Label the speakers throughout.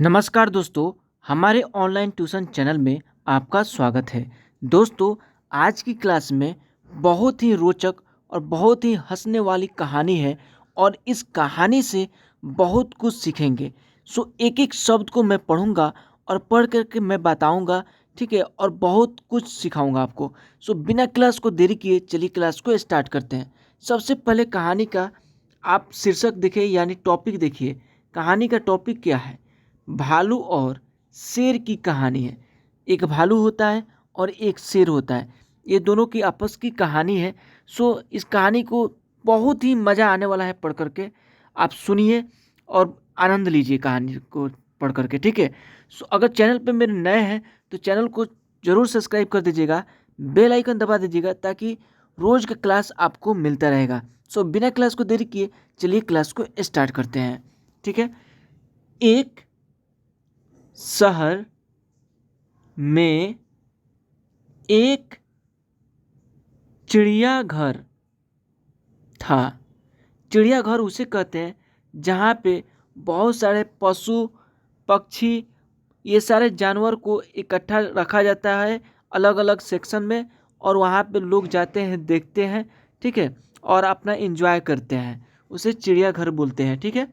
Speaker 1: नमस्कार दोस्तों, हमारे ऑनलाइन ट्यूशन चैनल में आपका स्वागत है। दोस्तों, आज की क्लास में बहुत ही रोचक और बहुत ही हंसने वाली कहानी है और इस कहानी से बहुत कुछ सीखेंगे। एक एक शब्द को मैं पढ़ूंगा और पढ़ करके मैं बताऊंगा, ठीक है, और बहुत कुछ सिखाऊंगा आपको। बिना क्लास को देरी किए चलिए क्लास को स्टार्ट करते हैं। सबसे पहले कहानी का आप शीर्षक देखिए, यानी टॉपिक देखिए। कहानी का टॉपिक क्या है? भालू और शेर की कहानी है। एक भालू होता है और एक शेर होता है। ये दोनों की आपस की कहानी है। इस कहानी को बहुत ही मज़ा आने वाला है पढ़ करके। आप सुनिए और आनंद लीजिए कहानी को पढ़ करके, ठीक है। अगर चैनल पे मेरे नए हैं तो चैनल को ज़रूर सब्सक्राइब कर दीजिएगा, बेल आइकन दबा दीजिएगा ताकि रोज़ का क्लास आपको मिलता रहेगा। बिना क्लास को देरी किए चलिए क्लास को स्टार्ट करते हैं, ठीक है। एक शहर में एक चिड़ियाघर था। चिड़ियाघर उसे कहते हैं जहाँ पे बहुत सारे पशु पक्षी, ये सारे जानवर को इकट्ठा रखा जाता है अलग अलग सेक्शन में, और वहाँ पे लोग जाते हैं, देखते हैं, ठीक है, और अपना एंजॉय करते हैं। उसे चिड़ियाघर बोलते हैं, ठीक है।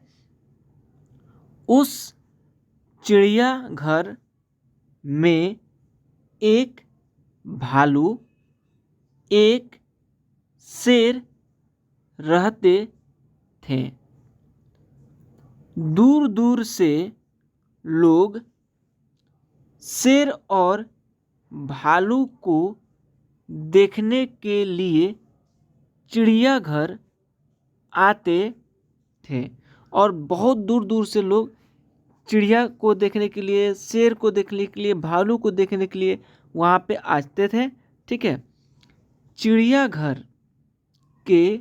Speaker 1: उस चिड़ियाघर में एक भालू, एक शेर रहते थे। दूर दूर से लोग शेर और भालू को देखने के लिए चिड़ियाघर आते थे। और बहुत दूर दूर से लोग चिड़िया को देखने के लिए, शेर को देखने के लिए, भालू को देखने के लिए वहाँ पे आते थे, ठीक है। चिड़ियाघर के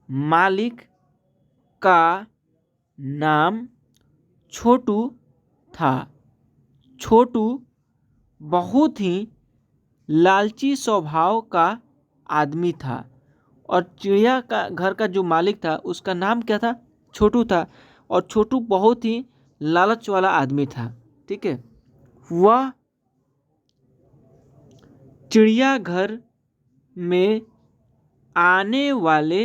Speaker 1: मालिक का नाम छोटू था। छोटू बहुत ही लालची स्वभाव का आदमी था। और चिड़िया का घर का जो मालिक था उसका नाम क्या था? छोटू था। और छोटू बहुत ही लालच वाला आदमी था, ठीक है। वह चिड़ियाघर में आने वाले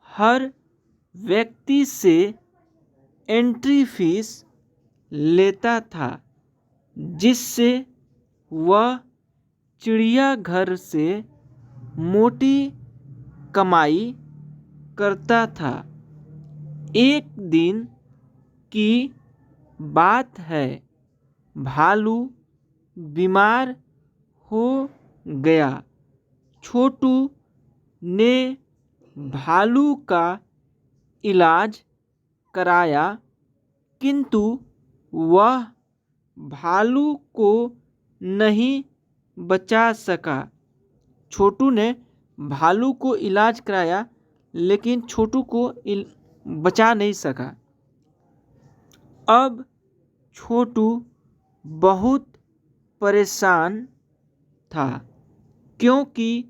Speaker 1: हर व्यक्ति से एंट्री फीस लेता था, जिससे वह चिड़ियाघर से मोटी कमाई करता था। एक दिन की बात है, भालू बीमार हो गया। छोटू ने भालू का इलाज कराया, किंतु वह भालू को नहीं बचा सका। छोटू ने भालू को इलाज कराया लेकिन छोटू को बचा नहीं सका। अब छोटू बहुत परेशान था, क्योंकि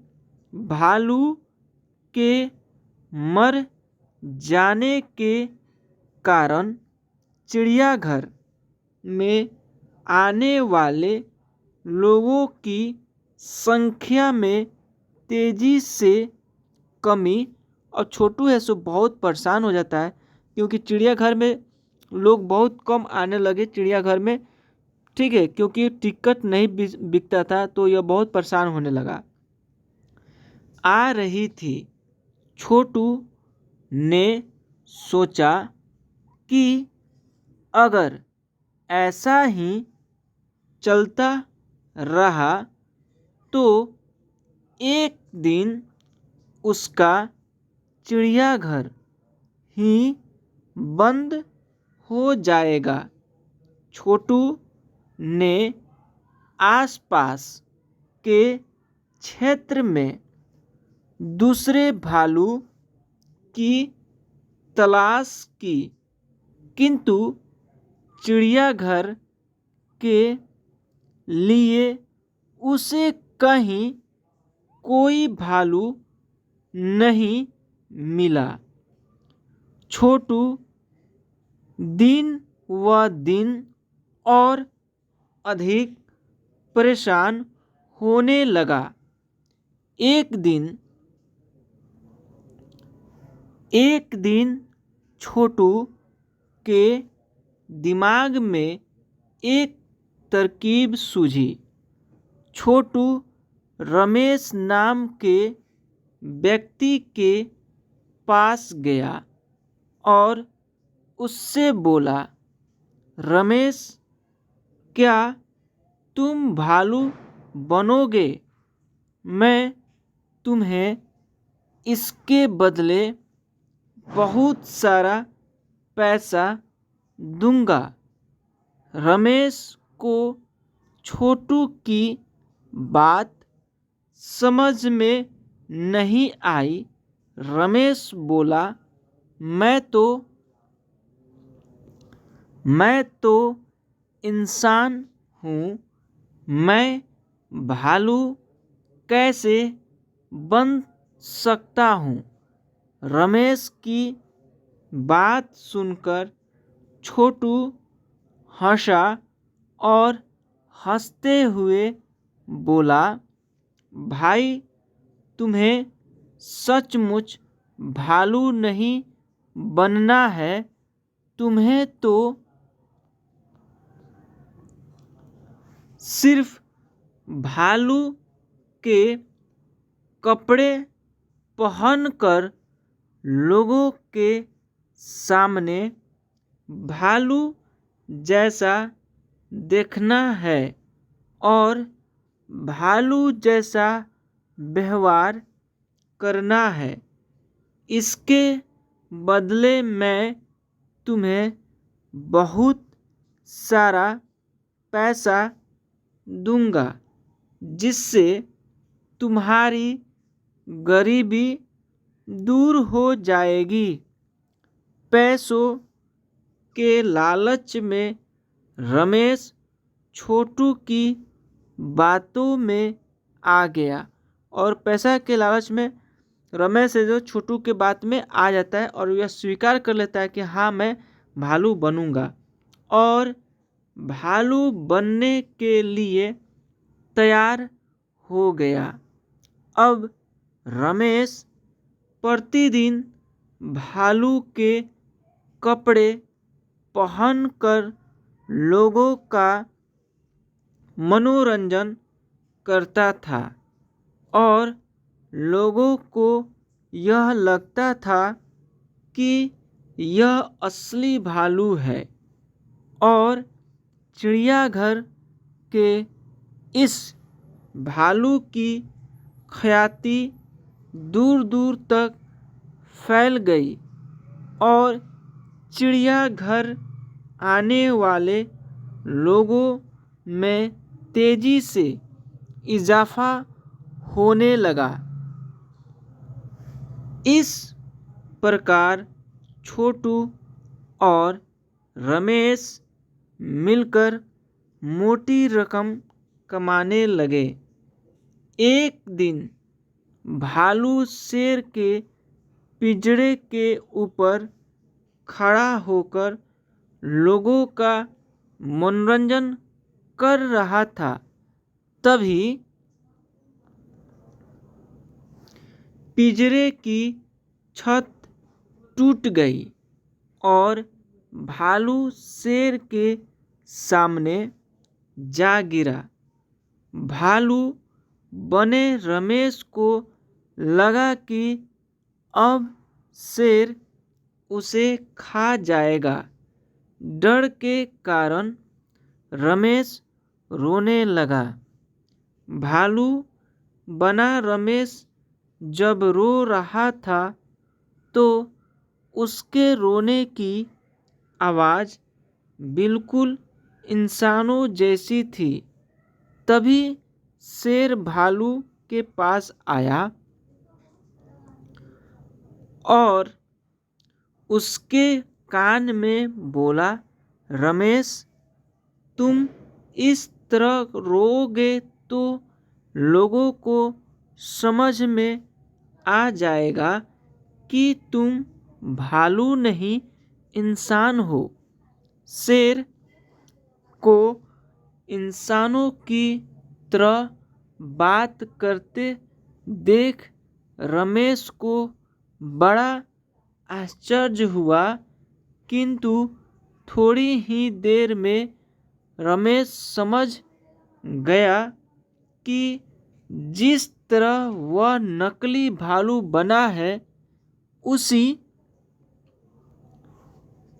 Speaker 1: भालू के मर जाने के कारण चिड़ियाघर में आने वाले लोगों की संख्या में तेजी से कमी। और छोटू है सो बहुत परेशान हो जाता है, क्योंकि चिड़ियाघर में लोग बहुत कम आने लगे चिड़ियाघर में, ठीक है, क्योंकि टिकट नहीं बिकता था, तो यह बहुत परेशान होने लगा। आ रही थी। छोटू ने सोचा कि अगर ऐसा ही चलता रहा तो एक दिन उसका चिड़ियाघर ही बंद हो जाएगा। छोटू ने आसपास के क्षेत्र में दूसरे भालू की तलाश की, किंतु चिड़ियाघर के लिए उसे कहीं कोई भालू नहीं मिला। छोटू दिन वह दिन और अधिक परेशान होने लगा। एक दिन छोटू के दिमाग में एक तरकीब सूझी। छोटू रमेश नाम के व्यक्ति के पास गया और उससे बोला, रमेश, क्या तुम भालू बनोगे? मैं तुम्हें इसके बदले बहुत सारा पैसा दूंगा। रमेश को छोटू की बात समझ में नहीं आई। रमेश बोला, मैं तो इंसान हूँ, मैं भालू कैसे बन सकता हूँ? रमेश की बात सुनकर छोटू हंसा और हंसते हुए बोला, भाई, तुम्हें सचमुच भालू नहीं बनना है। तुम्हें तो सिर्फ भालू के कपड़े पहनकर लोगों के सामने भालू जैसा देखना है और भालू जैसा व्यवहार करना है। इसके बदले मैं तुम्हें बहुत सारा पैसा दूंगा, जिससे तुम्हारी गरीबी दूर हो जाएगी। पैसों के लालच में रमेश छोटू की बातों में आ गया और पैसा के लालच में रमेश से जो छोटू के बात में आ जाता है और यह स्वीकार कर लेता है कि हाँ, मैं भालू बनूंगा और भालू बनने के लिए तैयार हो गया। अब रमेश प्रतिदिन भालू के कपड़े पहनकर लोगों का मनोरंजन करता था और लोगों को यह लगता था कि यह असली भालू है और चिड़ियाघर के इस भालू की ख्याति दूर दूर तक फैल गई और चिड़ियाघर आने वाले लोगों में तेजी से इजाफा होने लगा। इस प्रकार छोटू और रमेश मिलकर मोटी रकम कमाने लगे। एक दिन भालू शेर के पिंजरे के ऊपर खड़ा होकर लोगों का मनोरंजन कर रहा था। तभी पिंजरे की छत टूट गई और भालू शेर के सामने जा गिरा। भालू बने रमेश को लगा कि अब शेर उसे खा जाएगा। डर के कारण रमेश रोने लगा। भालू बना रमेश जब रो रहा था तो उसके रोने की आवाज़ बिल्कुल इंसानों जैसी थी। तभी शेर भालू के पास आया और उसके कान में बोला, रमेश, तुम इस तरह रोओगे तो लोगों को समझ में आ जाएगा कि तुम भालू नहीं इंसान हो। शेर को इंसानों की तरह बात करते देख रमेश को बड़ा आश्चर्य हुआ, किंतु थोड़ी ही देर में रमेश समझ गया कि जिस तरह वह नकली भालू बना है उसी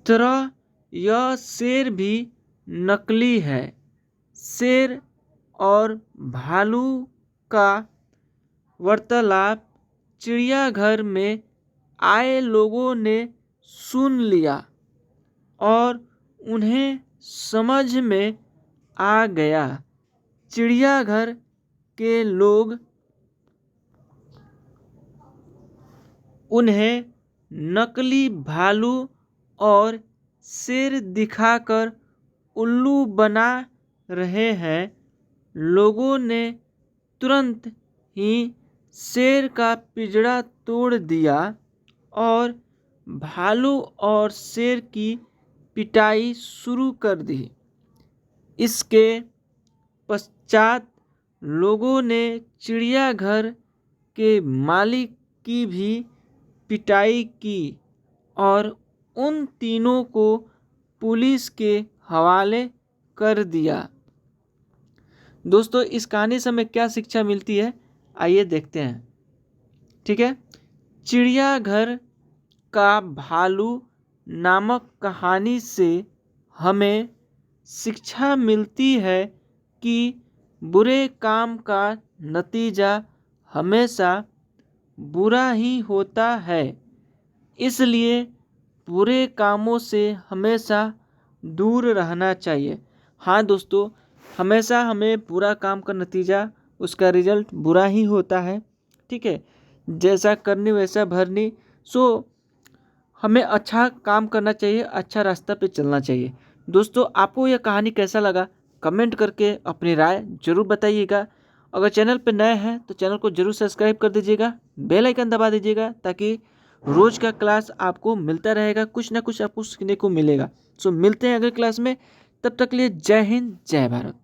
Speaker 1: तरह यह शेर भी नकली है। शेर और भालू का वार्तालाप चिड़ियाघर में आए लोगों ने सुन लिया और उन्हें समझ में आ गया। चिड़ियाघर के लोग उन्हें नकली भालू और शेर दिखाकर उल्लू बना रहे हैं। लोगों ने तुरंत ही शेर का पिंजरा तोड़ दिया और भालू और शेर की पिटाई शुरू कर दी। इसके पश्चात लोगों ने चिड़ियाघर के मालिक की भी पिटाई की और उन तीनों को पुलिस के हवाले कर दिया। दोस्तों, इस कहानी से हमें क्या शिक्षा मिलती है, आइए देखते हैं। ठीक है, चिड़ियाघर का भालू नामक कहानी से हमें शिक्षा मिलती है कि बुरे काम का नतीजा हमेशा बुरा ही होता है, इसलिए बुरे कामों से हमेशा दूर रहना चाहिए। हाँ दोस्तों, हमेशा हमें बुरा काम का नतीजा, उसका रिजल्ट बुरा ही होता है। ठीक है, जैसा करनी वैसा भरनी। सो हमें अच्छा काम करना चाहिए, अच्छा रास्ता पे चलना चाहिए। दोस्तों, आपको यह कहानी कैसा लगा कमेंट करके अपनी राय जरूर बताइएगा। अगर चैनल पे नए हैं तो चैनल को जरूर सब्सक्राइब कर दीजिएगा, बेल आइकन दबा दीजिएगा, ताकि रोज का क्लास आपको मिलता रहेगा, कुछ ना कुछ आपको सीखने को मिलेगा। सो मिलते हैं अगले क्लास में, तब तक के लिए जय हिंद जय भारत।